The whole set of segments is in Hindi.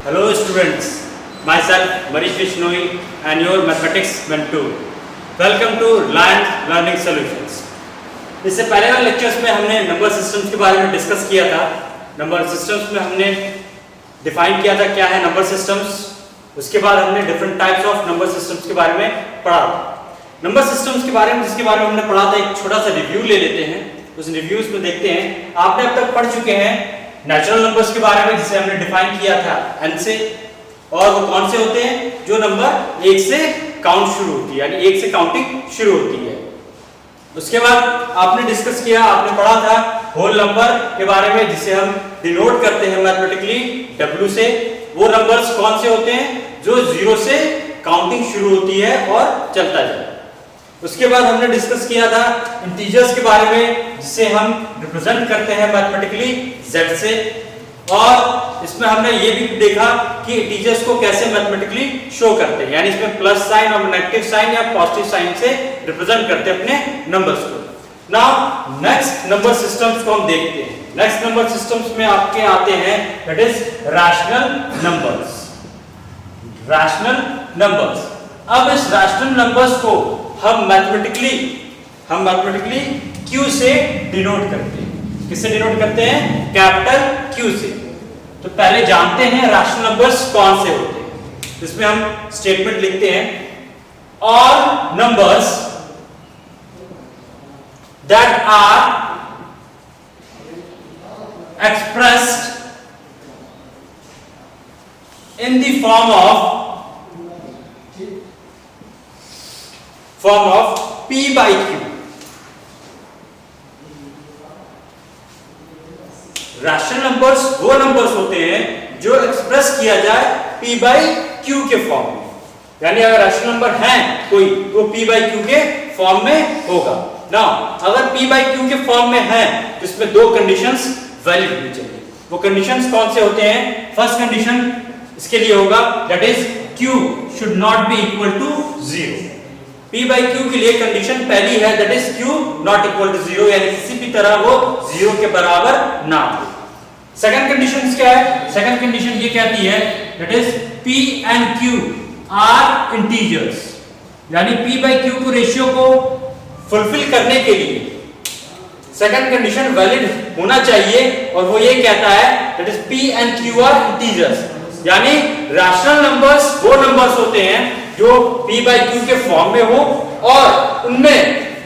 Hello students, myself Manish Vishnoi and your mathematics mentor. Welcome to Reliant Learning Solutions. इससे पहले वाले लेक्चर्स में हमने नंबर सिस्टम्स के बारे में डिस्कस किया था। नंबर सिस्टम्स में हमने डिफाइन किया था क्या है नंबर सिस्टम्स। उसके बाद हमने different types of number systems के बारे में पढ़ा था। नंबर सिस्टम्स के बारे में जिसके बारे में हमने पढ़ा था एक छोटा सा रिव्यू ले लेते हैं। उस रिव्यूज में देखते हैं आपने अब तक पढ़ चुके हैं नेचुरल नंबर्स के बारे में जिसे हमने डिफाइन किया था n से, और वो कौन से होते हैं जो नंबर 1 से काउंट शुरू होती है, यानी 1 से काउंटिंग शुरू होती है। उसके बाद आपने डिस्कस किया, आपने पढ़ा था होल नंबर के बारे में जिसे हम डिनोट करते हैं मैथमेटिकली w से। वो नंबर्स कौन से होते हैं जो 0 से काउंटिंग शुरू होती है और चलता जाए। उसके बाद हमने डिस्कस किया था इंटीजर्स के बारे में जिसे हम रिप्रेजेंट करते हैं मैथमेटिकली z से, और इसमें हमने ये भी देखा कि इंटीजर्स को कैसे मैथमेटिकली शो करते हैं, यानी इसमें प्लस साइन और नेगेटिव साइन या पॉजिटिव साइन से रिप्रेजेंट करते हैं अपने नंबर्स को। नाउ नेक्स्ट नंबर सिस्टम्स को हम देखते हैं। नेक्स्ट नंबर सिस्टम्स में आपके आते हैं that is rational numbers. Rational numbers, अब इस रैशनल नंबर्स को हम मैथमेटिकली Q से डिनोट करते हैं। किससे डिनोट करते हैं? कैपिटल Q से। तो पहले जानते हैं रैशनल नंबर्स कौन से होते हैं। इसमें हम स्टेटमेंट लिखते हैं all numbers that are expressed in the form of P by Q। Rational numbers वो नंबर्स होते हैं जो एक्सप्रेस किया जाए P by Q के फॉर्म में, यानी अगर रैशनल नंबर है कोई तो P by Q के फॉर्म में होगा ना। अगर P by Q के फॉर्म में है तो इसमें दो कंडीशंस वैलिड होनी चाहिए। वो कंडीशंस कौन से होते हैं? फर्स्ट कंडीशन इसके लिए होगा that is Q should not be equal to 0। P by Q के लिए कंडीशन पहली है that is Q not equal to 0, यानी किसी भी तरह वो 0 के बराबर ना हो। सेकंड कंडीशन क्या है? सेकंड कंडीशन ये कहती है that is P and Q are integers, यानी P by Q को रेशियो को फुलफिल करने के लिए सेकंड कंडीशन वैलिड होना चाहिए, और वो ये कहता है that is P and Q are integers, यानी रैशनल नंबर्स वो नंबर्स होते हैं जो P by Q के फॉर्म में हो और उनमें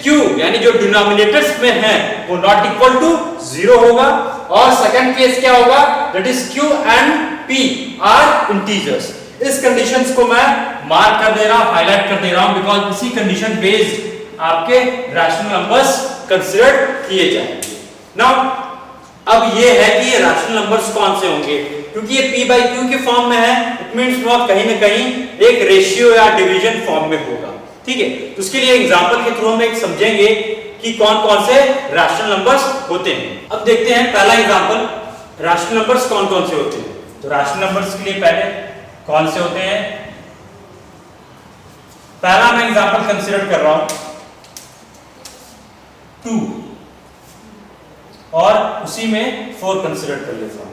Q यानी जो डिनोमिनेटर्स में है वो नॉट इक्वल टू 0 होगा। और सेकंड केस क्या होगा? That is Q and P are integers. इस कंडीशंस को मैं मार्क कर दे रहा हूं, हाईलाइट कर दे रहा हूं, बिकॉज़ इसी कंडीशन बेस्ड आपके रैशनल नंबर्स कंसीडर किए जाएंगे। नाउ अब ये है कि ये रैशनल नंबर्स कौन से होंगे, क्योंकि ये P by Q के फॉर्म में है, इट मींस वो कहीं ना कहीं एक रेशियो या डिवीजन फॉर्म में होगा। ठीक है, तो उसके लिए एग्जांपल के थ्रू हम एक समझेंगे कि कौन कौन से रैशनल नंबर्स होते हैं। अब देखते हैं पहला एग्जांपल, रैशनल नंबर्स कौन कौन से होते हैं। तो रैशनल नंबर्स के लिए पहले कौन से होते हैं, पहला मैं एग्जांपल कंसीडर कर रहा हूं 2, और उसी में 4 कंसीडर कर लेता हूं।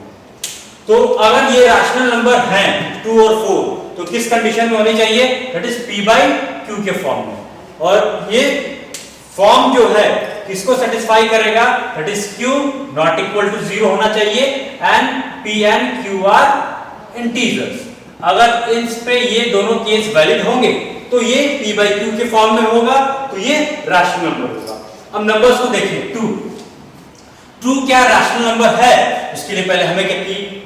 तो अगर ये रैशनल नंबर हैं 2 और 4 तो किस कंडीशन में होनी चाहिए? That is P by Q के फॉर्म में, और ये फॉर्म जो है किसको सेटिस्फाई करेगा? That is Q not equal to 0 होना चाहिए and P and Q are integers. अगर इन पे ये दोनों केस वैलिड होंगे तो ये P by Q के फॉर्म में होगा, तो ये रैशनल नंबर होगा। अब नंबर्स को देखिए, 2 क्या रैशनल नंबर है? उसके लिए पहले हमें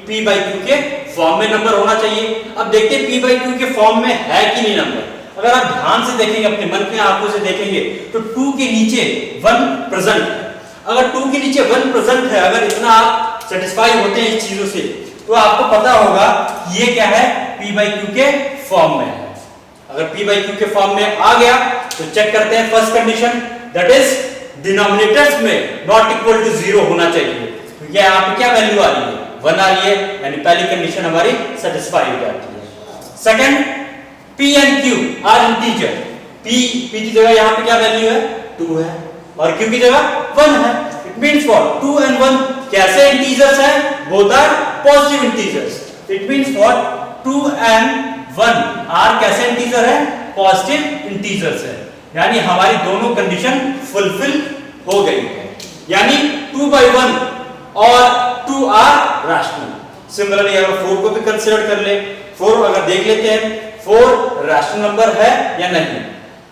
P by Q के फॉर्म में नंबर होना चाहिए। अब देखते हैं P by Q के फॉर्म में है कि नहीं नंबर। अगर आप ध्यान से देखेंगे, अपने मन की आंखों से देखेंगे तो 2 के नीचे 1 प्रेजेंट है। अगर 2 के नीचे 1 प्रेजेंट है, अगर इतना आप सेटिस्फाई होते हैं इस चीजों से, तो आपको पता होगा ये क्या है? P by Q के फॉर्म में है। अगर P by Q के फॉर्म में आ गया तो चेक करते हैं first condition that is denominators में नॉट इक्वल टू 0 होना चाहिए। तो ये यहाँ पे क्या वैल्यू आ रही है? 1 आ रही है, यानी पहली कंडीशन हमारी सेटिस्फाई हो जाती है। Second, P and Q are integer. P की जगह यहाँ पे क्या वैल्यू है? 2 है, और Q की जगह 1 है। It means what? 2 and 1 कैसे इंटीजर्स हैं? Both are positive integers. It means what? 2 and 1 are कैसे इंटीजर है? पॉजिटिव इंटीजर्स है, यानी हमारी दोनों कंडीशन फुलफिल हो गई है, यानी 2/1 और 2 आर रैशनल। सिमिलरली अगर 4 को भी कंसीडर कर ले, 4 अगर देख लेते हैं 4 रैशनल नंबर है या नहीं।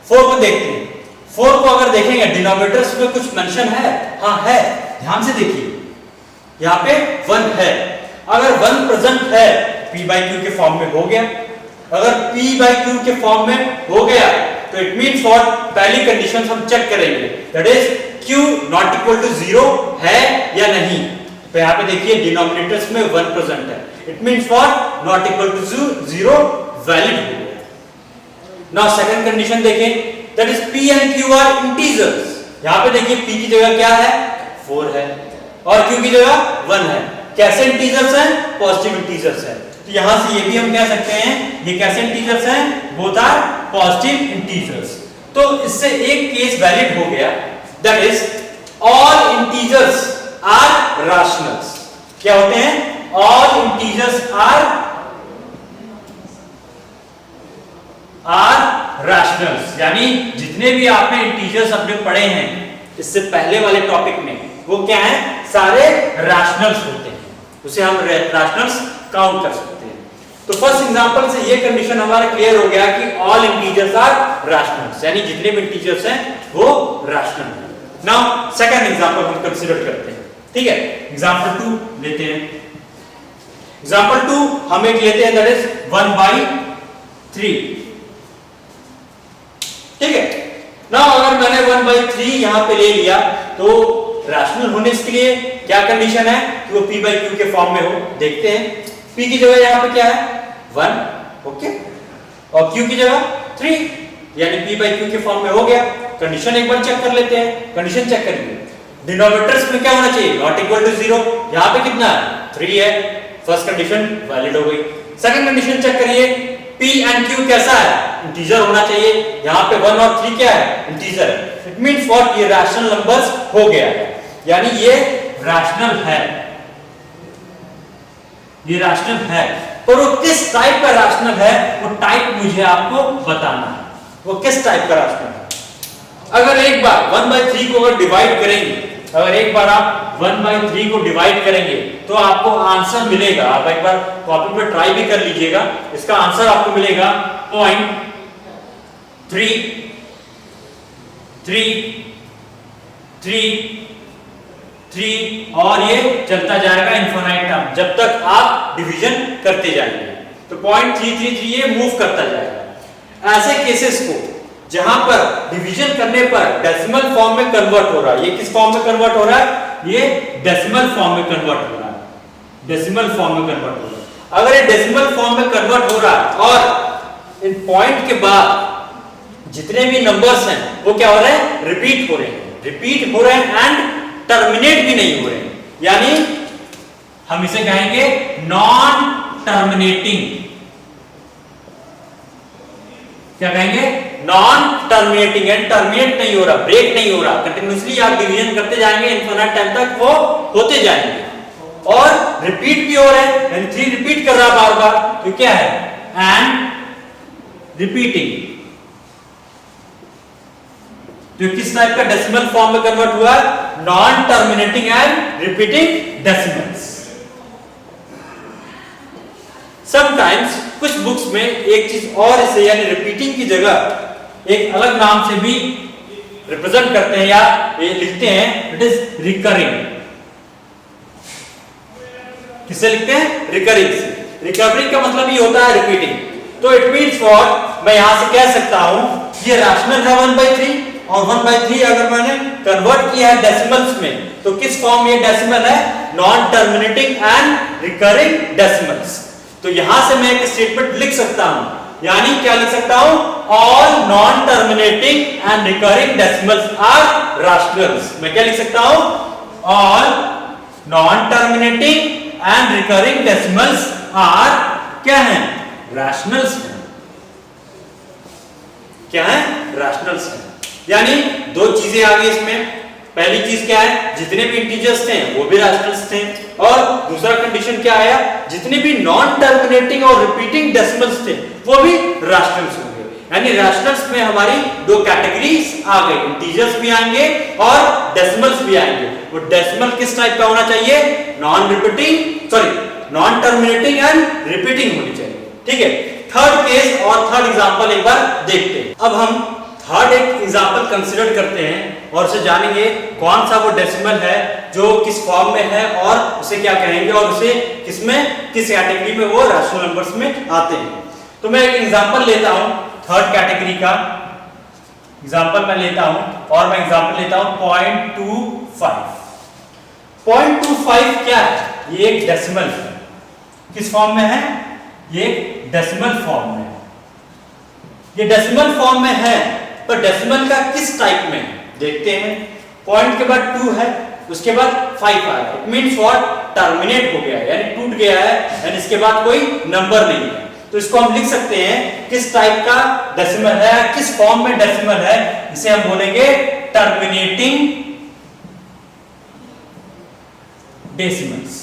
4 को देखते हैं, 4 को अगर देखेंगे डिनोमिनेटर्स में कुछ मेंशन है? हाँ है, ध्यान से देखिए यहाँ पे 1 है। अगर 1 प्रेजेंट है p/q के फॉर्म में हो गया। अगर p/q के फॉर्म में हो गया तो इट मींस व्हाट? पहली कंडीशन हम चेक करेंगे, that is q not equal to 0 है या नहीं। तो यहाँ पे देखिए डिनोमिनेटर्स में 1 प्रेजेंट है, it means what? Not equal to 0 valid हो गया। नाउ सेकंड कंडीशन देखें, that is p and q are integers. यहाँ पे देखिए p की जगह क्या है? 4 है और q की जगह 1 है। कैसे इंटीजर्स हैं? पॉजिटिव इंटीजर्स हैं। तो यहां से ये भी हम कह सकते हैं ये कैसे इंटीजर्स हैं? Both are positive integers. तो इससे एक केस वैलिड हो गया, that is all integers are rationals. क्या होते हैं? ऑल इंटीजर्स आर रैशनल्स, यानी जितने भी आपने इंटीजर्स अपने पढ़े हैं इससे पहले वाले टॉपिक में, वो क्या है? सारे रैशनल्स होते हैं, उसे हम रैशनल्स काउंट कर सकते हैं। तो फर्स्ट एग्जांपल से ये कंडीशन हमारा क्लियर हो गया कि ऑल इंटीजर्स आर रैशनल्स, यानी जितने भी इंटीजर्स हैं वो रैशनल हैं। नाउ सेकंड एग्जांपल हम कंसीडर करते हैं, ठीक है? एग्जांपल 2 लेते हैं। एग्जांपल 2 हम एक लेते हैं, दैट इज 1/3, ठीक है? नाउ अगर मैंने 1/3 यहां पे ले लिया तो रैशनल होने के लिए क्या कंडीशन है कि वो p/q के फॉर्म में हो। देखते हैं, p की जगह यहां पे क्या है? 1, ओके, और q की जगह 3, यानी p/q के फॉर्म में हो गया। कंडीशन एक बार चेक कर लेते हैं। कंडीशन चेक करिए, डिनोमिनेटर्स में क्या होना चाहिए? Not equal to 0। यहां पे कितना है? 3 है। फर्स्ट कंडीशन वैलिड हो गई। सेकंड कंडीशन चेक करिए, p and q कैसा है? इंटीजर होना चाहिए। यहां पे 1 और 3 क्या है? इंटीजर है। It means what? ये रैशनल नंबर्स हो गया है, यानी ये रैशनल है, ये रैशनल है। पर वो किस टाइप का रैशनल है, वो टाइप मुझे आपको बताना है, वो किस टाइप का रैशनल है। अगर एक बार 1/3 को अगर डिवाइड करेंगे, अगर एक बार आप 1/3 को डिवाइड करेंगे तो आपको आंसर मिलेगा। आप एक बार कॉपी पे ट्राई भी कर लीजिएगा, इसका आंसर आपको मिलेगा 0.333 और ये चलता जाएगा इनफिनाइट टर्म, जब तक आप डिवीजन करते जाएंगे तो 0.333 ये मूव करता जाएगा। ऐसे केसेस को जहां पर डिवीजन करने पर डेसिमल फॉर्म में कन्वर्ट हो रहा है, ये किस फॉर्म में कन्वर्ट हो रहा है? ये डेसिमल फॉर्म में कन्वर्ट हो रहा है, डेसिमल फॉर्म में कन्वर्ट हो रहा है। अगर ये डेसिमल फॉर्म में कन्वर्ट हो रहा है और इन पॉइंट के बाद जितने भी नंबर्स हैं वो क्या हो रहे हैं? रिपीट हो रहे हैं, रिपीट हो रहे हैं एंड टर्मिनेट भी नहीं हो रहे हैं, यानी हम इसे कहेंगे नॉन टर्मिनेटिंग। क्या कहेंगे? नॉन टर्मिनेटिंग, एंड टर्मिनेट नहीं हो रहा, ब्रेक नहीं हो रहा, कंटिन्यूअसली आप डिवीजन करते जाएंगे, इनफिनिट टाइम तक वो होते जाएंगे और रिपीट भी हो रहे हैं, यानी 3 रिपीट कर रहा बार बार, तो क्या है? And repeating. तो किस टाइप का डेसिमल फॉर्म में कन्वर्ट हुआ? Non terminating and repeating decimals. Sometimes कुछ बुक्स में एक चीज और इसे यानी रिपीटिंग की जगह एक अलग नाम से भी रिप्रेजेंट करते हैं या ये लिखते हैं, इट इज रिकरिंग। किससे लिखते हैं? रिकरिंग से। रिकवरिंग का मतलब ये होता है रिपीटिंग। तो इट मींस व्हाट? मैं यहां से कह सकता हूं ये रैशनल है 1/3 और 1/3 अगर मैंने कन्वर्ट किया है डेसिमल्स में तो किस फॉर्म ये डेसिमल है? Non terminating and recurring decimals. तो यहां से मैं एक स्टेटमेंट लिख सकता हूं, यानी क्या लिख सकता हूं? All non terminating and recurring decimals are rationals. मैं क्या लिख सकता हूं? All non terminating and recurring decimals are क्या है? रैशनल्स हैं। क्या है? रैशनल्स हैं। यानी दो चीजें आ गई इसमें, पहली चीज क्या है, जितने भी इंटीजर्स थे वो भी रैशनल्स थे, और दूसरा कंडीशन क्या आया, जितने भी नॉन टर्मिनेटिंग और रिपीटिंग डेसिमल्स थे वो भी रैशनल्स होंगे। यानी रैशनल्स में हमारी दो कैटेगरीज आ गई, इंटीजर्स भी आएंगे और डेसिमल्स भी आएंगे। वो डेसिमल किस टाइप का होना चाहिए, नॉन टर्मिनेटिंग एंड रिपीटिंग होनी चाहिए। ठीक है, थर्ड केस और थर्ड एग्जांपल एक बार देखते हैं। अब हम थर्ड एक एग्जांपल कंसीडर करते हैं और उसे जानेंगे कौन सा वो डेसिमल है जो किस फॉर्म में है और उसे क्या कहेंगे और उसे किस कैटेगरी में वो रैशनल नंबर्स में आते हैं। तो मैं एक एग्जांपल लेता हूं, थर्ड कैटेगरी का एग्जांपल मैं लेता हूं और मैं एग्जांपल लेता हूं 0.25। 0.25 क्या है, ये एक डेसिमल है। किस फॉर्म में है, ये डेसिमल फॉर्म में है। ये डेसिमल फॉर्म में है, पर डेसिमल का किस टाइप में देखते हैं। पॉइंट के बाद 2 है, उसके बाद 5 आ रहा है, इट मींस व्हाट, टर्मिनेट हो गया है, यानी टूट गया है, यानी इसके बाद कोई नंबर नहीं है। तो इसको हम लिख सकते हैं किस टाइप का डेसिमल है, किस फॉर्म में डेसिमल है, इसे हम बोलेंगे टर्मिनेटिंग डेसिमल्स।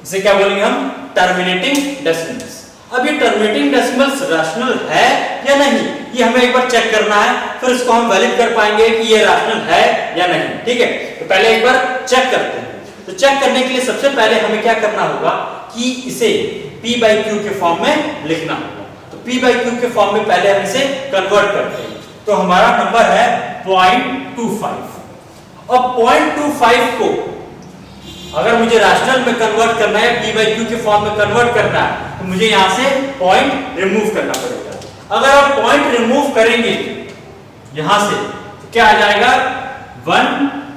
इसे क्या बोलेंगे हम, टर्मिनेटिंग डेसिमल्स। अब ये टर्मिनेटिंग डेसिमल्स रैशनल है या नहीं, ये हमें एक बार चेक करना है, फिर इसको हम वैलिड कर पाएंगे कि ये रैशनल है या नहीं। ठीक है, तो पहले एक बार चेक करते हैं। तो चेक करने के लिए सबसे पहले हमें क्या करना होगा कि इसे p/q के फॉर्म में लिखना होगा। तो p/q के फॉर्म में पहले हम इसे कन्वर्ट करते हैं। तो हमारा नंबर है 0.25। अब 0.25 को अगर मुझे रैशनल में कन्वर्ट करना है, p/q के फॉर्म में कन्वर्ट करना है, तो मुझे यहां से पॉइंट रिमूव करना पड़ेगा। अगर आप पॉइंट रिमूव करेंगे यहां से तो क्या आ जाएगा, 1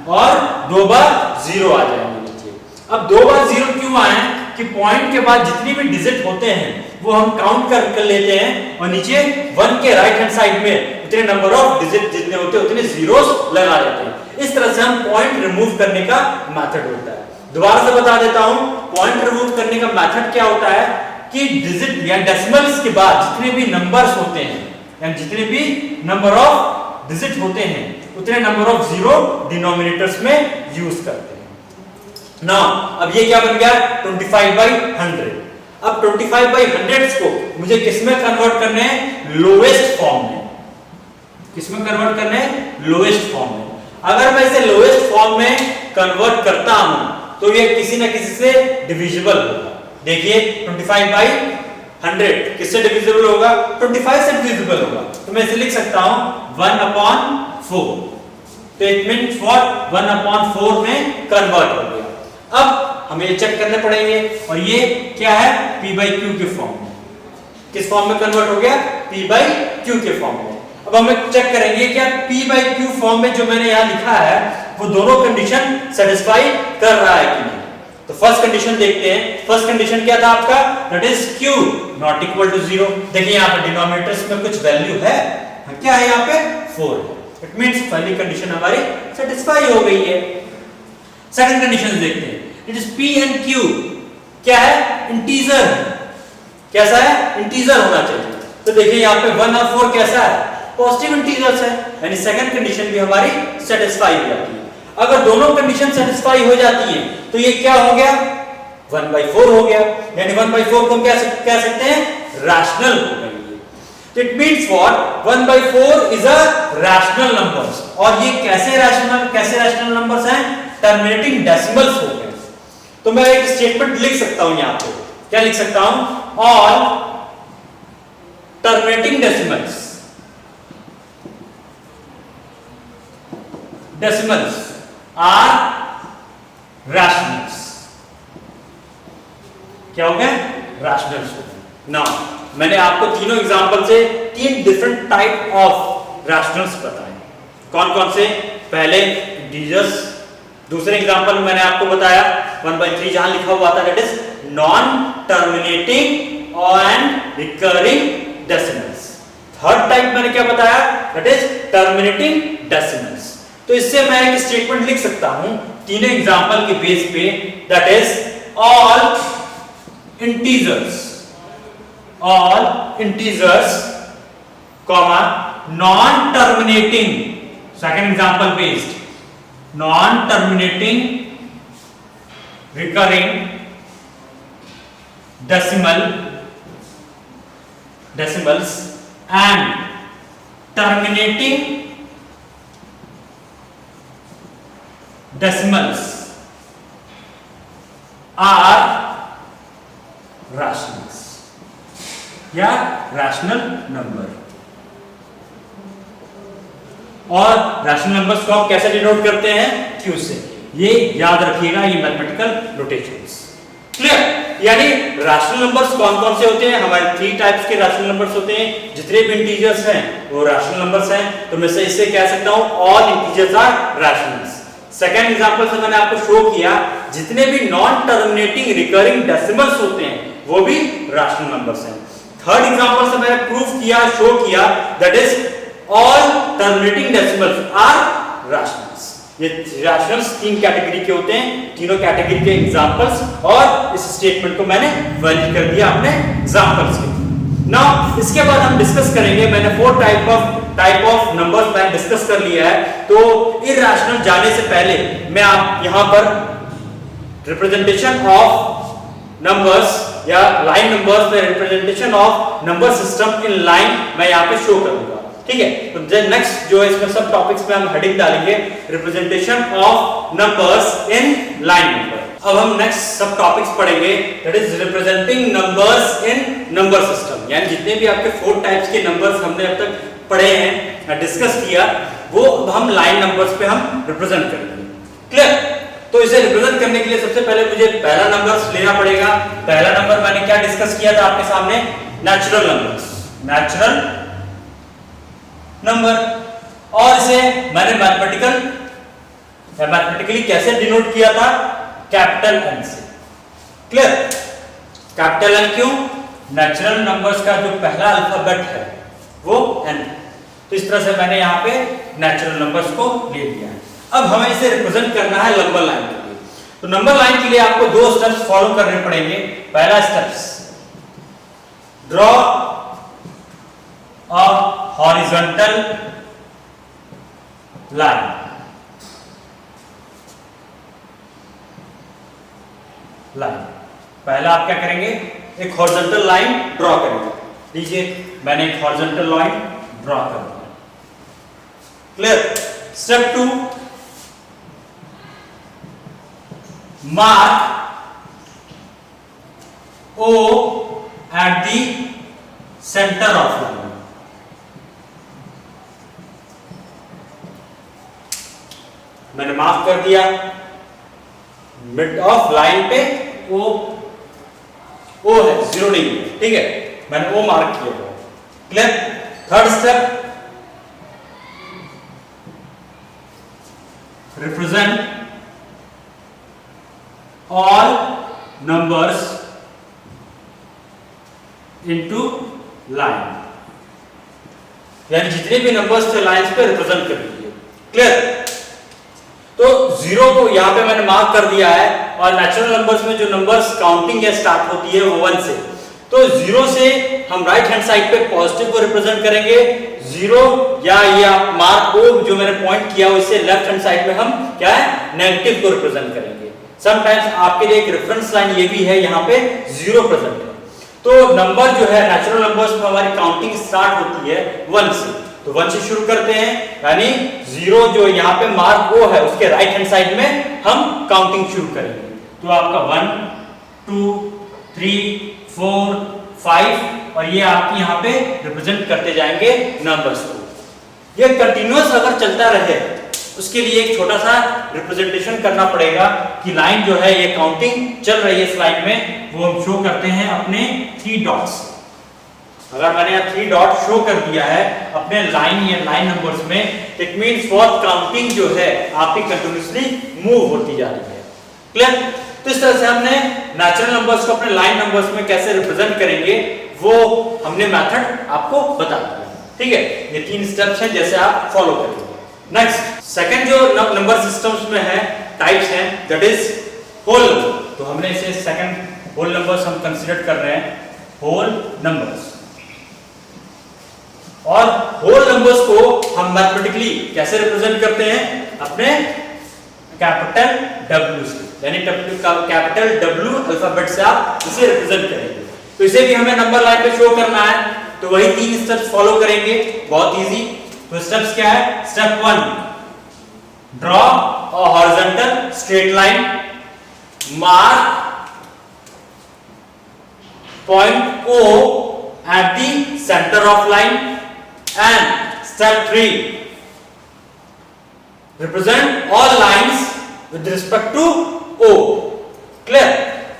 और 2 बार 0 आ जाएगा नीचे। अब 2 बार 0 क्यों आए कि पॉइंट के बाद जितनी भी डिजिट होते हैं वो हम काउंट कर लेते हैं और नीचे 1 के राइट हैंड साइड में उतने नंबर ऑफ डिजिट जितने होते हैं उतने जीरोस लगा देते हैं। इस तरह से हम पॉइंट रिमूव करने का मेथड होता है। दोबारा से बता देता हूं, पॉइंट रिमूव करने का मेथड क्या होता है कि डिजिट या डेसिमल्स के बाद जितने भी नंबर्स होते हैं, यानी जितने भी नंबर ऑफ डिजिट होते हैं उतने नंबर ऑफ जीरो डिनोमिनेटर्स में यूज करते हैं। नाउ अब ये क्या बन गया, 25/100। अब 25/100 को मुझे किसमें कन्वर्ट करने हैं, लोएस्ट फॉर्म में। किसमें कन्वर्ट करने हैं, लोएस्ट फॉर्म में। अगर मैं इसे लोएस्ट फॉर्म में कन्वर्ट करता हूं तो ये किसी ना किसी से डिविजिबल होगा। देखिए 25/100 किससे डिविजिबल होगा, 25 से डिविजिबल होगा। तो मैं इसे लिख सकता हूं 1/4। तो इट मींस व्हाट, 1/4 में कन्वर्ट हो गया। अब हमें ये चेक करने पड़ेंगे और ये क्या है, p/q के फॉर्म में। किस फॉर्म में कन्वर्ट हो गया, p/q के फॉर्म में। अब हम चेक करेंगे क्या p/q फॉर्म में जो मैंने यहां लिखा है वो दोनों कंडीशन सेटिस्फाई कर रहा है कि नहीं। तो फर्स्ट कंडीशन देखते हैं। फर्स्ट कंडीशन क्या था आपका, that is q not equal to 0। देखिए यहां पर डिनोमिनेटर्स में कुछ वैल्यू है, क्या है यहां पे 4 है। इट मींस पहली कंडीशन हमारी सेटिस्फाई हो गई है। सेकंड कंडीशन देखते हैं, it is p and q क्या है, इंटीजर है। कैसा है, इंटीजर होना चाहिए। तो देखिए यहां पे 1 और 4 कैसा है, पॉजिटिव इंटीजर्स है, यानी सेकंड कंडीशन भी हमारी सेटिस्फाई हो जाती है। अगर दोनों कंडीशन सेटिस्फाई हो जाती है तो ये क्या हो गया, 1/4 हो गया, यानी 1/4 को हम क्या कह सकते हैं, रैशनल हो गई। तो it means what, 1/4 is a rational numbers. और ये कैसे रैशनल नंबर्स हैं, टर्मिनेटिंग डेसिमल्स हो गए। तो मैं एक स्टेटमेंट लिख सकता हूं यहां पे, क्या लिख सकता हूं, all terminating decimals are rationals. क्या हो गए, रैशनल्स हो गए। नाउ मैंने आपको तीनों एग्जांपल से 3 डिफरेंट टाइप ऑफ रैशनल्स बताए। कौन कौन से, पहले इंटीजर्स, दूसरे एग्जांपल में मैंने आपको बताया 1/3 जहां लिखा हुआ था, that is non terminating and recurring decimals. Third type मैंने क्या बताया, दैट इज टर्मिनेटिंग डेसिमल्स। तो इससे मैं एक स्टेटमेंट लिख सकता हूं तीनों एग्जांपल के बेस पे, that is all integers comma non terminating second example based, non terminating recurring decimals and terminating decimals are rationals या रैशनल नंबर। और रैशनल नंबर्स को आप कैसे डिनोट करते हैं? क्यू से। ये याद रखिएगा, ये मैथमेटिकल नोटेशंस। क्लियर? यानी रैशनल नंबर्स कौन कौन से होते हैं? हमारे 3 टाइप्स के रैशनल नंबर्स होते हैं। जितने भी इंटीजर्स हैं वो रैशनल नंबर्स हैं। तो मैं से इससे कह सकता हूं all integers are rationals. Second example से मैंने आपको शो किया जितने भी नॉन टर्मिनेटिंग रिकरिंग डेसिमल्स होते हैं वो भी रैशनल नंबर्स हैं। थर्ड एग्जांपल से मैंने प्रूफ किया, शो किया, that is all terminating decimals are rationals. ये रैशनल्स 3 कैटेगरी के होते हैं, तीनों कैटेगरी के एग्जांपल्स, और इस स्टेटमेंट को मैंने वैलिड कर दिया अपने एग्जांपल्स के। नाउ इसके बाद हम डिस्कस करेंगे, मैंने 4 टाइप ऑफ नंबर्स मैंने डिस्कस कर लिया है। तो इरैशनल जाने से पहले मैं आप यहां पर रिप्रेजेंटेशन ऑफ नंबर्स या लाइन नंबर्स में representation of number system in line मैं यहां पे शो करूंगा। ठीक है? तो नेक्स्ट जो है इसमें सब टॉपिक्स में हम हेडिंग डालेंगे representation of numbers in line number. अब हम नेक्स्ट सब टॉपिक्स पढ़ेंगे, that is representing numbers in number system. यानी जितने भी आपके 4 टाइप्स के नंबर्स हमने अब तक पढ़े हैं, डिस्कस किया, वो अब हम लाइन नंबर्स पे हम रिप्रेजेंट करेंगे। क्लियर? तो इसे रिप्रेजेंट करने के लिए सबसे पहले मुझे पहला नंबर लेना पड़ेगा। पहला नंबर मैंने क्या डिस्कस किया था आपके सामने? Natural numbers, natural number. और इसे मैंने मैथमेटिकली कैसे डिनोट किया था? कैपिटल एन से। क्लियर? कैपिटल एन क्यों? नेचुरल नंबर्स का जो पहला अल्फाबेट है वो एन। तो इस तरह से मैंने यहां पे नेचुरल नंबर्स को ले लिया है। अब हमें इसे रिप्रेजेंट करना है नंबर लाइन के लिए। तो नंबर लाइन के लिए आपको 2 स्टेप्स फॉलो करने पड़ेंगे। पहला steps, draw a horizontal line. पहला आप क्या करेंगे? एक हॉरिजॉन्टल लाइन ड्रॉ करेंगे। लीजिए मैंने एक हॉरिजॉन्टल लाइन ड्रॉ कर दिया। Clear? Step 2, mark O at the center of line। मैंने मार्क कर दिया मिड ऑफ लाइन पे O है, 0 नहीं है। ठीक है? मैंने O मार्क किया। Clear? Third step, represent all numbers into line। यानी जितने भी नंबर्स थे लाइंस पे रिप्रेजेंट कर दीजिए। क्लियर? तो 0 को यहां पे मैंने मार्क कर दिया है, और नेचुरल नंबर्स में जो नंबर्स काउंटिंग या स्टार्ट होती है वो 1 से। तो 0 से हम राइट हैंड साइड पे पॉजिटिव को रिप्रेजेंट करेंगे 0, या ये आप मार्क को जो मैंने पॉइंट किया उससे लेफ्ट हैंड साइड में हम क्या है? नेगेटिव को रिप्रेजेंट करेंगे। समटाइम्स आपके लिए एक रेफरेंस लाइन ये भी है, यहाँ पे 0 प्रेजेंट है। तो नंबर जो है नेचुरल नंबर्स में हमारी काउंटिंग स्टार्ट होती है 1 से। तो 1 से शुरू करते हैं, यानी 0 जो यहाँ पे मार्क वो है उसके राइट हैंड साइड में हम काउंटिंग शुरू करेंगे। तो आपका 1 2 3 4 5, और ये आपकी यहाँ पे रिप्रेजेंट करते जाएंगे नंबर्स को। ये कंटिन्यूअस अगर चलता रहे उसके लिए एक छोटा सा रिप्रेजेंटेशन करना पड़ेगा कि लाइन जो है ये काउंटिंग चल रही है इस लाइन में, वो हम शो करते हैं अपने 3 डॉट्स। अगर मैंने यहाँ 3 डॉट शो कर दिया है अपने लाइन या लाइन नंबर्स में, इट मींस फॉर काउंटिंग जो है आपकी कंटिन्यूअसली मूव होती जा रही है। क्लियर? तो इस तरह से हमने नेचुरल नंबर्स को अपने लाइन नंबर्स में कैसे रिप्रेजेंट करेंगे वो हमने मेथड आपको बता दिया। ठीक है? ये 3 स्टेप्स हैं जैसे आप फॉलो करेंगे। नेक्स्ट, सेकंड जो नंबर सिस्टम्स में है टाइप्स हैं, दैट इज होल नंबर। तो हमने इसे सेकंड होल नंबर्स हम कंसीडर कर रहे हैं, होल नंबर्स। और होल नंबर्स को हम मैथमेटिकली कैसे रिप्रेजेंट करते हैं, अपने कैपिटल W से, यानी कैपिटल W अल्फाबेट से आप इसे रिप्रेजेंट करेंगे। तो इसे भी हमें नंबर लाइन पे शो करना है, तो वही 3 स्टेप्स फॉलो करेंगे, बहुत इजी। तो स्टेप्स क्या है? Step 1, draw a horizontal straight line, mark point O at the center of line, and step 3, represent all lines with respect to O. Clear?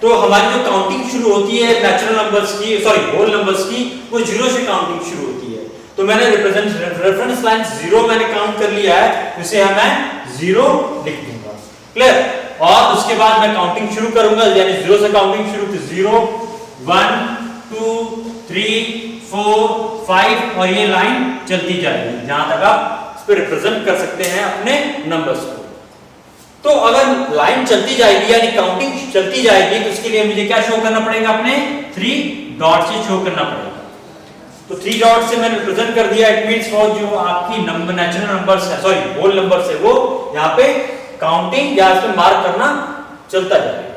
तो हमारी जो काउंटिंग शुरू होती है नेचुरल नंबर्स की, सॉरी होल नंबर्स की, वो 0 से काउंटिंग शुरू होती है। तो मैंने रेफरेंस लाइन 0 मैंने काउंट कर लिया है, इसे मैं 0 लिख दूंगा। क्लियर? और उसके बाद मैं काउंटिंग शुरू करूंगा, यानी 0 से काउंटिंग शुरू, तो 0 1 2 3 4 5 और ये लाइन चलती जाएगी जहां तक आप इस पे रिप्रेजेंट कर सकते हैं अपने नंबर्स को। तो अगर लाइन चलती जाएगी यानी काउंटिंग चलती जाएगी, तो इसके लिए मुझे क्या शो करना पड़ेगा? अपने 3 डॉट से शो करना पड़ेगा। तो 3 डॉट से मैंने रिप्रेजेंट कर दिया। इट मींस वो जो आपकी नंबर नेचुरल नंबर्स है, सॉरी होल नंबर्स है, वो यहाँ पे काउंटिंग या इस पे मार्क करना चलता जाएगा।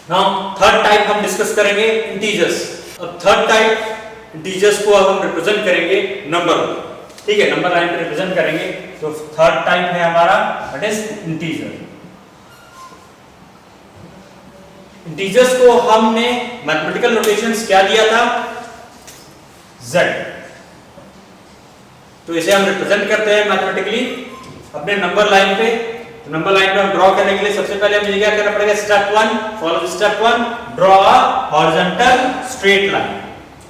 नाउ थर्ड टाइप हम डिस्कस करेंगे इंटीजर्स। अब थर्ड टाइप इंटीजर्स को अब हम रिप्रेजेंट करेंगे नंबर, ठीक है, नंबर लाइन पे रिप्रेजेंट करेंगे। तो थर्ड टाइप है हमारा दैट इज इंटीजर। इंटीजर्स को हमने मैथमेटिकल नोटेशंस क्या दिया था? z। तो इसे हम रिप्रेजेंट करते हैं मैथमेटिकली अपने नंबर लाइन पे। तो नंबर लाइन पे हम ड्रॉ करने के लिए सबसे पहले मुझे क्या करना पड़ेगा? Step 1, follow the step 1, draw a horizontal straight line.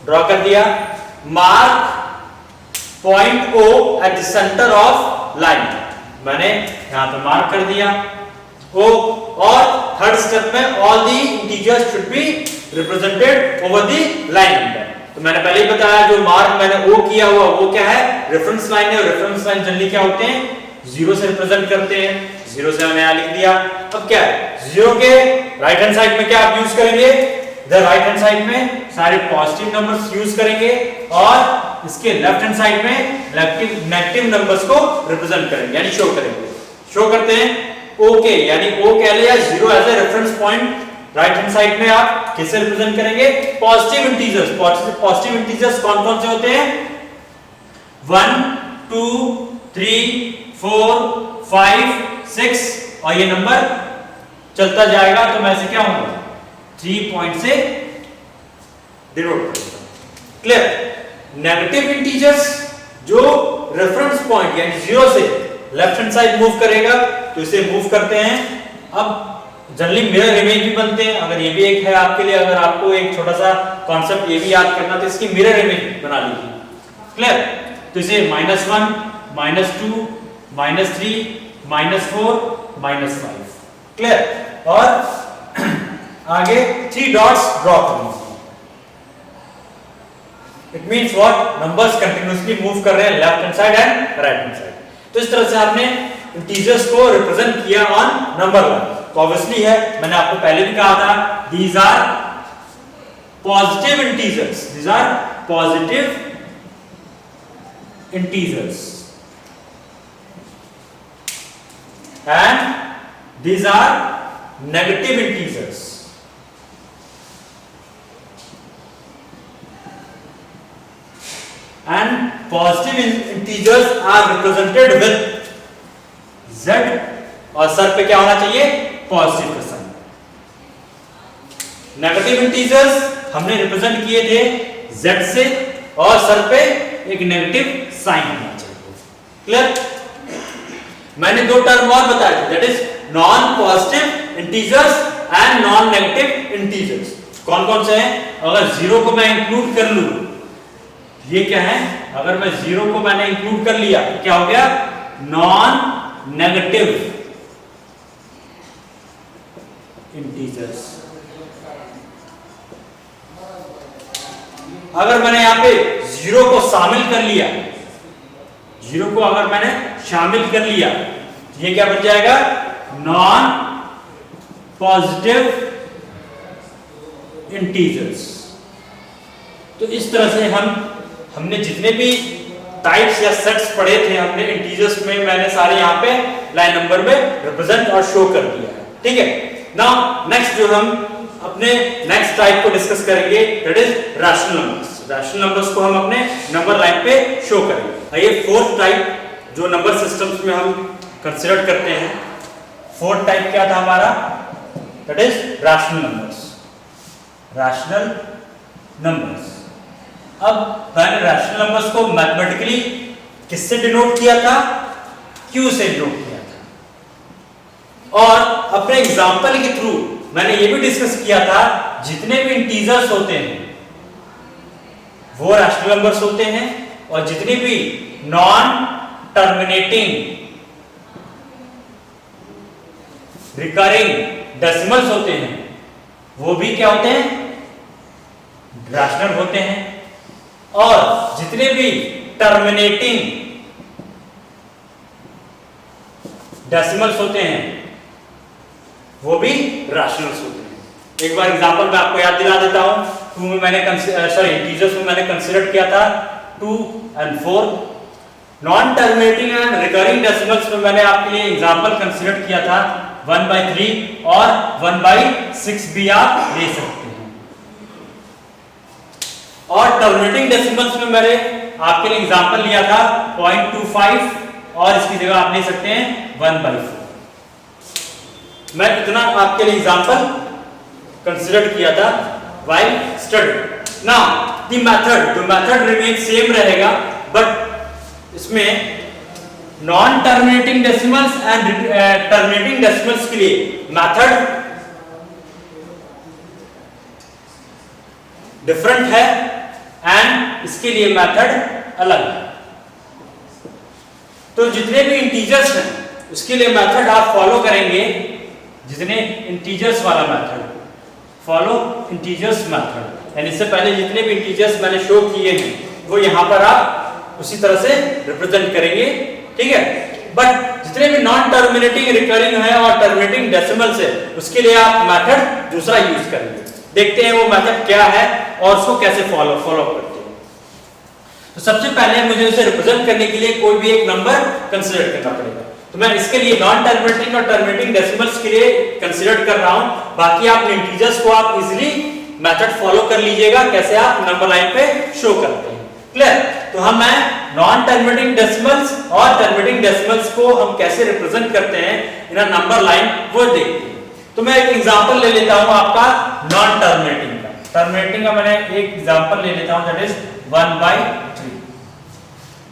Draw कर दिया। Mark point O at the centre of line, मैंने यहां पे मार्क कर दिया O। और थर्ड स्टेप में all the integers should be represented over the line number. तो मैंने पहले ही बताया जो मार्क मैंने O किया हुआ वो क्या है? रेफरेंस लाइन है। और रेफरेंस लाइन जनरली क्या होते हैं? 0 से रिप्रेजेंट करते हैं। 0 से मैंने यहां लिख दिया। अब क्या है? 0 के राइट हैंड साइड में क्या आप यूज करेंगे? इधर राइट हैंड साइड में सारे पॉजिटिव नंबर्स यूज करेंगे और इसके लेफ्ट हैंड साइड में नेगेटिव नंबर्स को रिप्रेजेंट करेंगे, यानी शो करेंगे। शो करते हैं ओके, यानी O कह लिया 0 as a reference point. Right hand side में आप किससे रिप्रेजेंट करेंगे? Positive integers. पॉजिटिव इंटीजर्स कौन कौन से होते हैं? 1 2 3 4 5 6 और ये नंबर चलता जाएगा। तो मैं इसे क्या होगा? 3 पॉइंट से डिनोट करूंगा। क्लियर? नेगेटिव इंटीजर्स जो रेफरेंस पॉइंट यानी 0 से लेफ्ट हैंड साइड मूव करेगा, तो इसे मूव करते हैं। अब जनरली मिरर इमेज भी बनते हैं। अगर ये भी एक है आपके लिए, अगर आपको एक छोटा सा कॉन्सेप्ट ये भी याद करना, तो इसकी मिरर इमेज बना लीजिए। क्लियर? तो इसे -1 -2 -3 -4 -5। क्लियर? और आगे 3 डॉट्स ड्रॉ कर लीजिए। It means what? Numbers continuously move कर रहे हैं left hand side and right hand side. तो इस तरह से आपने इंटीजर्स को रिप्रेजेंट किया ऑन नंबर लाइन। तो ऑब्वियसली है, मैंने आपको पहले भी कहा था, these are positive integers. These are positive integers and these are negative integers. And positive integers are represented with z और सर पे क्या होना चाहिए? पॉजिटिव का साइन। नेगेटिव इंटीजर्स हमने रिप्रेजेंट किए थे z से और सर पे एक नेगेटिव साइन होना चाहिए। क्लियर? मैंने 2 टर्म और बताए थे, that is non positive integers and non negative integers. कौन कौन से हैं? अगर 0 को मैं इंक्लूड कर लूं, ये क्या है? अगर मैं 0 को मैंने इंक्लूड कर लिया तो क्या हो गया? Non negative integers. अगर मैंने यहां पे 0 को शामिल कर लिया, 0 को अगर मैंने शामिल कर लिया, ये क्या बन जाएगा? Non positive integers. तो इस तरह से हम हमने जितने भी टाइप्स या सेट्स पढ़े थे हमने इंटीजर्स में, मैंने सारे यहाँ पे लाइन नंबर में रिप्रेजेंट और शो कर दिया है। ठीक है, नाउ नेक्स्ट जो हम अपने नेक्स्ट टाइप को डिस्कस करेंगे that is rational numbers. Rational numbers को हम अपने नंबर लाइन पे शो करेंगे। ये फोर्थ टाइप जो नंबर सिस्टम्स में हम कंसीडर करते हैं, फोर्थ टाइप क्या था हमारा, that is rational numbers. Rational numbers, अब मैंने रैशनल नंबर्स को मैथमेटिकली किससे डिनोट किया था, क्यू से डिनोट किया था। और अपने एग्जांपल के थ्रू मैंने ये भी डिस्कस किया था जितने भी इंटीजर्स होते हैं वो रैशनल नंबर्स होते हैं, और जितने भी नॉन टर्मिनेटिंग रिकरिंग डेसिमल्स होते हैं वो भी क्या होते हैं, रैशनल होते हैं। और जितने भी टर्मिनेटिंग डेसिमल्स होते हैं वो भी रैशनल्स होते हैं। एक बार एग्जांपल मैं आपको याद दिला देता हूं। टू में मैंने इंटीजर्स में मैंने कंसीडर किया था 2 and 4। Non terminating and recurring decimals में मैंने आपके लिए एग्जांपल कंसीडर किया था 1/3 और 1/6 भी आप ले सकते हैं। और टर्मिनेटिंग डेसिमल्स में मैंने आपके लिए एग्जांपल लिया था 0.25 और इसकी जगह आप ले सकते हैं 1/4। मैं इतना आपके लिए एग्जांपल कंसीडर किया था while study. Now the method remain same रहेगा, बट इसमें non terminating decimals and terminating decimals के लिए मेथड डिफरेंट है एंड इसके लिए मेथड अलग है। तो जितने भी इंटीजर्स हैं उसके लिए मेथड आप फॉलो करेंगे, जितने इंटीजर्स वाला मेथड फॉलो इंटीजर्स मेथड, यानी इससे पहले जितने भी इंटीजर्स मैंने शो किए हैं वो यहां पर आप उसी तरह से रिप्रेजेंट करेंगे। ठीक है, बट जितने भी नॉन टर्मिनेटिंग रिकरिंग है और टर्मिनेटिंग डेसिमल्स है उसके लिए आप मेथड दूसरा यूज करेंगे। देखते हैं वो मेथड क्या है और उसको कैसे फॉलो करते हैं। तो सबसे पहले मुझे उसे रिप्रेजेंट करने के लिए कोई भी एक नंबर कंसीडर करना पड़ेगा। तो मैं इसके लिए नॉन टर्मिनेटिंग और टर्मिनेटिंग डेसिमल्स के लिए कंसीडर कर रहा हूं। बाकी आप इंटीजर्स को आप इजीली मेथड फॉलो कर लीजिएगा कैसे आप नंबर लाइन पे शो करते हैं। क्लियर? तो हम मैं नॉन टर्मिनेटिंग डेसिमल्स और टर्मिनेटिंग डेसिमल्स को हम कैसे रिप्रेजेंट करते हैं इन अ नंबर लाइन वो देखते हैं। तो मैं एक एग्जांपल ले लेता हूं आपका नॉन टर्मिनेटिंग का। टर्मिनेटिंग का मैंने एक एग्जांपल ले लेता हूं दैट इज 1/3।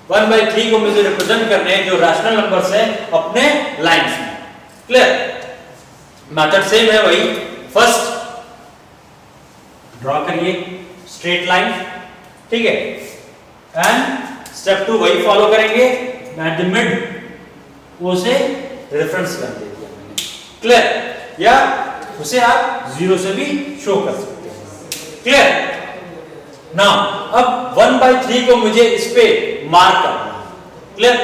1/3 को मुझे रिप्रेजेंट करने हैं जो रैशनल नंबर्स है अपने लाइंस में। क्लियर? मेथड सेम है वही। फर्स्ट ड्रॉ करिए स्ट्रेट लाइन, ठीक है, एंड स्टेप 2 वही फॉलो करेंगे। एट द मिड वो से रेफरेंस कर दिया मैंने। क्लियर? या उसे आप 0 से भी शो कर सकते हैं। क्लियर? नाउ अब 1/3 को मुझे इस पे मार्क करना है। क्लियर?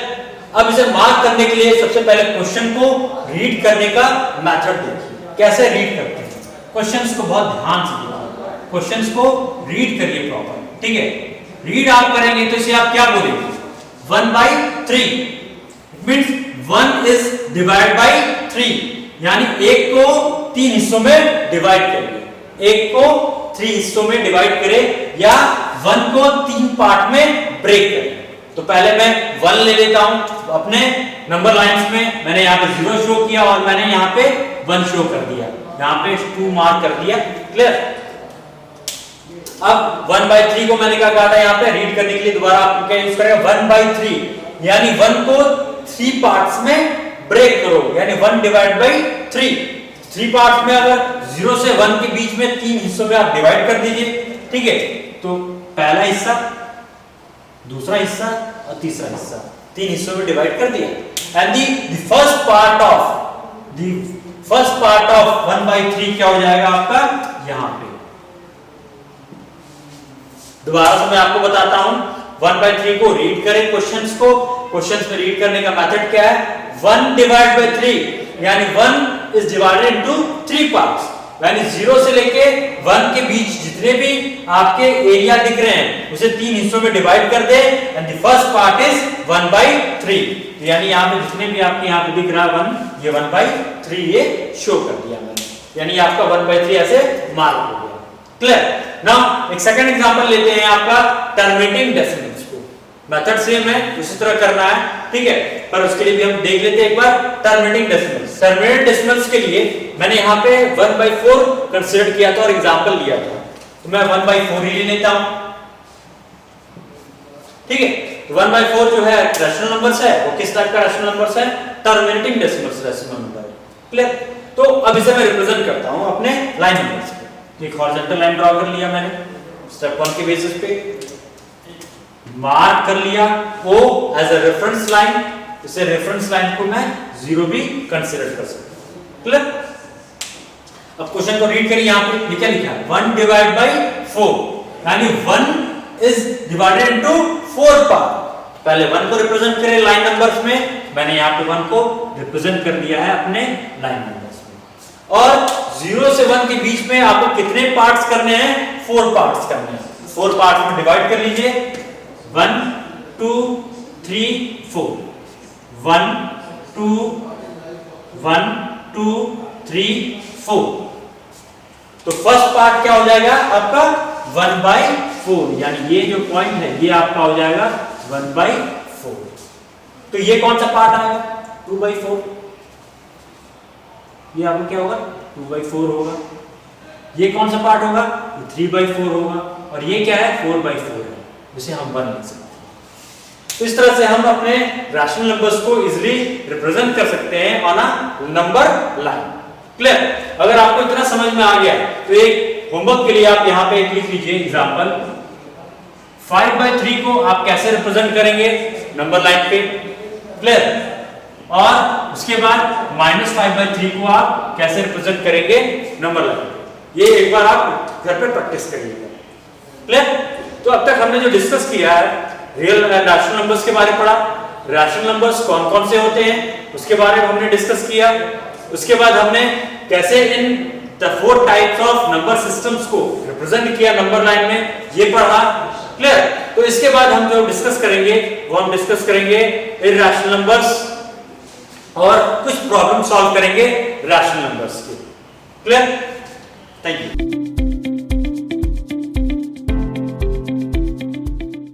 अब इसे मार्क करने के लिए सबसे पहले क्वेश्चन को रीड करने का मेथड देखिए कैसे रीड करते हैं। क्वेश्चंस को बहुत ध्यान से देखिए, क्वेश्चंस को रीड करिए प्रॉपर। ठीक है, रीड आप करेंगे तो इसे आप क्या बोलेंगे 1/3। It means 1 is divide by 3, यानी 1 को 3 हिस्सों में डिवाइड करें। 1 को 3 हिस्सों में डिवाइड करें या 1 को 3 पार्ट में ब्रेक करें। तो पहले मैं 1 ले लेता हूं अपने नंबर लाइंस में। मैंने यहाँ पे 0 शो किया और मैंने यहाँ पे 1 शो कर दिया, यहाँ पे 2 मार्क कर दिया। क्लियर? अब 1/3 को मैंने क्या कहा था यहाँ पे रीड करने के लिए दोबारा आप क्या यूज करेंगे 1/3, यानी 1 को 3 पार्ट्स में ब्रेक करो, यानी 1 डिवाइड बाई 3। 3 पार्ट्स में अगर 0 से 1 के बीच में 3 हिस्सों में आप डिवाइड कर दीजिए। ठीक है, तो पहला हिस्सा, दूसरा हिस्सा और तीसरा हिस्सा 3 हिस्सों में डिवाइड कर दिया। And the first part of 1/3 क्या हो जाएगा आपका यहां पे। दोबारा से मैं आपको बताता हूं 1/3 को रीड करें क्वेश्चंस को। क्वेश्चंस में रीड करने का मेथड क्या है 1 डिवाइड बाय 3, यानी 1 इज डिवाइडेड इनटू 3 पार्ट्स, यानी 0 से लेके 1 के बीच जितने भी आपके एरिया दिख रहे हैं उसे 3 हिस्सों में डिवाइड कर दे and the first part is 1/3। यानी यहाँ पे जितने भी आपके यहाँ पे दिख रहा है 1, ये 1/3 ये शो कर दिया मैंने, यानी आपका 1/3 ऐसे मार्क हो गया। क्लियर? नाउ एक सेकंड एग्जांपल लेते हैं आपका टर्मिनेटिंग डेसिमल्स को। मेथड सेम है, उसी तरह करना है, ठीक है, पर उसके लिए भी हम देख लेते हैं एक बार टर्मिनेटिंग डेसिमल्स। टर्मिनेटिंग डेसिमल्स के लिए मैंने यहाँ पे 1/4 कंसीडर किया था और एग्जांपल लिया था, तो मैं 1/4 ही ले लेता हूं, ठीक है। 1/4 जो है रैशनल नंबर्स है, वो किस टाइप का रैशनल नंबर्स है? टर्मिनेटिंग डेसिमल्स रैशनल नंबर है। क्लियर? तो अब इसे मैं रिप्रेजेंट करता हूं अपने लाइन नंबर्स पे। एक हॉरिजॉन्टल लाइन ड्रॉ कर लिया मैंने स्टेप 1 के बेसिस पे, मार्क कर लिया O as a reference line, इसे रेफरेंस लाइन को मैं 0 भी कंसीडर कर सकता हूं। क्लियर? अब क्वेश्चन को रीड करिए, यहां पे क्या लिखा है? 1 डिवाइड बाय 4, यानी 1 इज डिवाइडेड इनटू 4 पार्ट। पहले 1 को रिप्रेजेंट करें लाइन नंबर्स में, मैंने यहां पे 1 को रिप्रेजेंट कर दिया है अपने लाइन नंबर्स में। और 0 से 1 के बीच में आपको कितने पार्ट्स करने हैं? 4 पार्ट्स करने हैं। 4 पार्ट्स में डिवाइड कर लीजिए, 1 2 3 4, 1 2 1 2 3 4। तो फर्स्ट पार्ट क्या हो जाएगा आपका? 1/4, यानी ये जो पॉइंट है ये आपका हो जाएगा 1/4। तो ये कौन सा पार्ट आएगा? 2/4। ये आपको क्या होगा? 2/4 होगा। ये कौन सा पार्ट होगा? 3/4 होगा। और ये क्या है? 4/4 है, जिसे हम 1 लिख सकते हैं। तो इस तरह से हम अपने रैशनल नंबर्स को इजीली रिप्रेजेंट कर सकते हैं on a number line. Clear? अगर आपको इतना समझ में आ गया तो एक होमवर्क के लिए आप यहां पे एक लिख लीजिए एग्जांपल। 5/3 को आप कैसे रिप्रेजेंट करेंगे नंबर लाइन पे? क्लियर? और उसके बाद -5/3 को आप कैसे रिप्रेजेंट करेंगे नंबर लाइन पे? ये एक बार आप घर पे प्रैक्टिस करिएगा। क्लियर? तो अब तक हमने जो डिस्कस किया है, रियल रैशनल नंबर्स के बारे में पढ़ा, रैशनल नंबर्स कौन कौन से होते हैं उसके बारे में हमने डिस्कस किया। उसके बाद हमने कैसे in the 4 types of number systems को रिप्रेजेंट किया नंबर लाइन में, ये पढ़ा। क्लियर? तो इसके बाद हम जो डिस्कस करेंगे वो हम डिस्कस करेंगे इरैशनल नंबर्स और कुछ प्रॉब्लम सॉल्व करेंगे रैशनल नंबर्स के। क्लियर? Thank you.